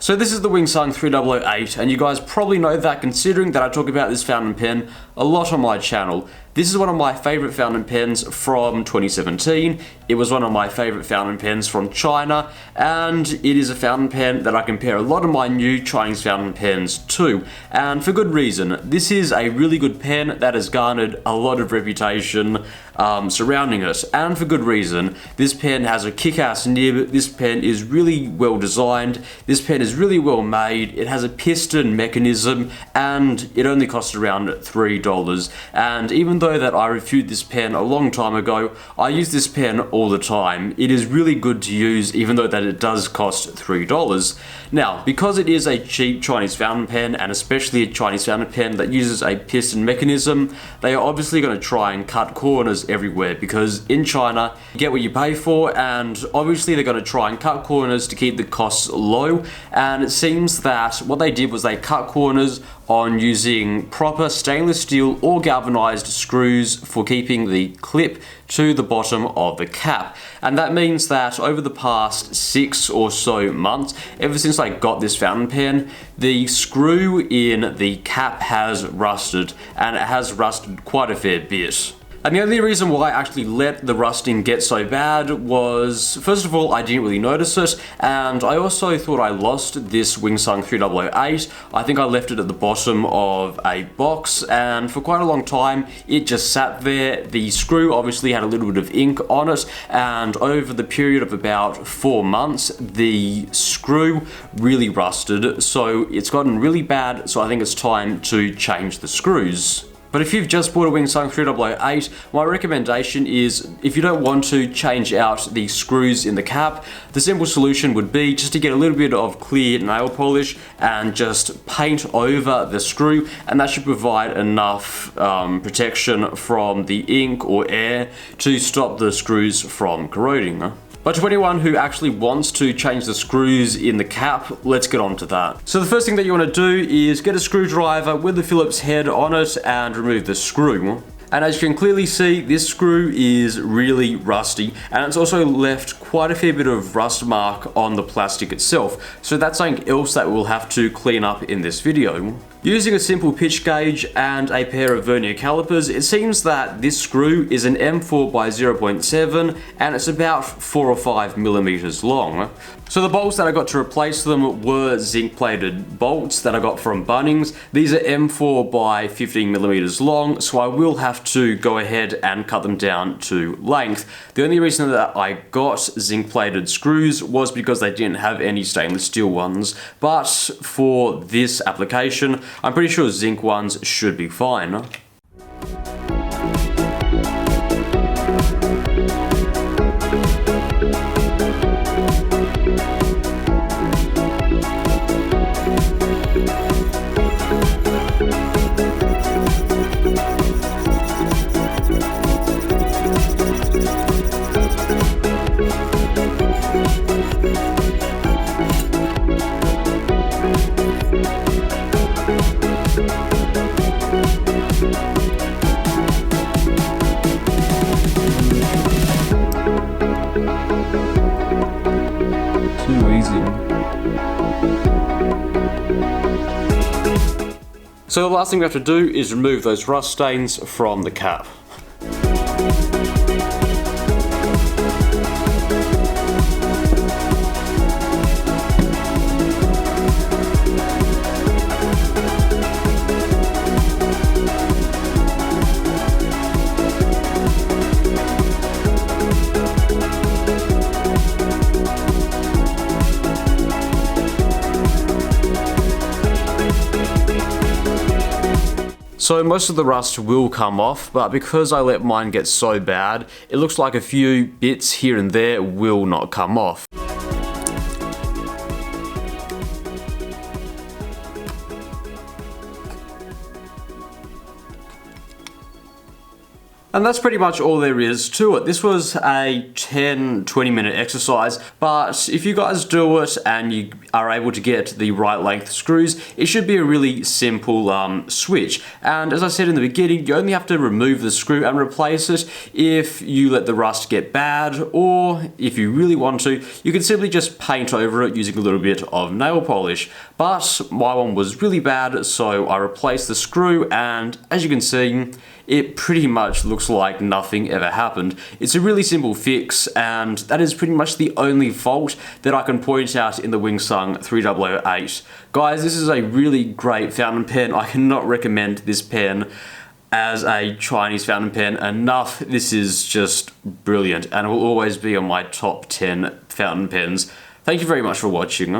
So this is the Wingsung 3008, and you guys probably know that considering that I talk about this fountain pen a lot on my channel. This is one of my favourite fountain pens from 2017. It was one of my favourite fountain pens from China, and it is a fountain pen that I compare a lot of my new Chinese fountain pens to, and for good reason. This is a really good pen that has garnered a lot of reputation surrounding it, and for good reason. This pen has a kick-ass nib, this pen is really well designed, this pen is really well made, it has a piston mechanism, and it only costs around $3. And even though that I reviewed this pen a long time ago, I use this pen all the time. It is really good to use, even though that it does cost $3. Now, because it is a cheap Chinese fountain pen, and especially a Chinese fountain pen that uses a piston mechanism, they are obviously going to try and cut corners everywhere, because in China, you get what you pay for, and obviously they're going to try and cut corners to keep the costs low, and it seems that what they did was they cut corners on using proper stainless steel or galvanized screws for keeping the clip to the bottom of the cap. And that means that over the past 6 or so months, ever since I got this fountain pen, the screw in the cap has rusted, and it has rusted quite a fair bit. And the only reason why I actually let the rusting get so bad was, first of all, I didn't really notice it, and I also thought I lost this Wingsung 3008. I think I left it at the bottom of a box, and for quite a long time, it just sat there. The screw obviously had a little bit of ink on it, and over the period of about 4 months, the screw really rusted, so it's gotten really bad, so I think it's time to change the screws. But if you've just bought a Wingsung 3008, my recommendation is, if you don't want to change out the screws in the cap, the simple solution would be just to get a little bit of clear nail polish and just paint over the screw, and that should provide enough protection from the ink or air to stop the screws from corroding. But to anyone who actually wants to change the screws in the cap, let's get on to that. So the first thing that you want to do is get a screwdriver with the Phillips head on it and remove the screw. And as you can clearly see, this screw is really rusty, and it's also left quite a fair bit of rust mark on the plastic itself. So that's something else that we'll have to clean up in this video. Using a simple pitch gauge and a pair of vernier calipers, it seems that this screw is an M4 by 0.7 and it's about 4 or 5 millimeters long. So the bolts that I got to replace them were zinc plated bolts that I got from Bunnings. These are M4 by 15 millimeters long, so I will have to go ahead and cut them down to length. The only reason that I got zinc plated screws was because they didn't have any stainless steel ones, but for this application, I'm pretty sure zinc ones should be fine. So the last thing we have to do is remove those rust stains from the cap. So most of the rust will come off, but because I let mine get so bad, it looks like a few bits here and there will not come off. And that's pretty much all there is to it. This was a 10-20 minute exercise, but if you guys do it and you are able to get the right length screws, it should be a really simple switch. And as I said in the beginning, you only have to remove the screw and replace it if you let the rust get bad, or if you really want to, you can simply just paint over it using a little bit of nail polish. But my one was really bad, so I replaced the screw, and as you can see, it pretty much looks like nothing ever happened. It's a really simple fix, and that is pretty much the only fault that I can point out in the Wing Sung 3008. Guys, this is a really great fountain pen. I cannot recommend this pen as a Chinese fountain pen enough. This is just brilliant, and it will always be on my top 10 fountain pens. Thank you very much for watching.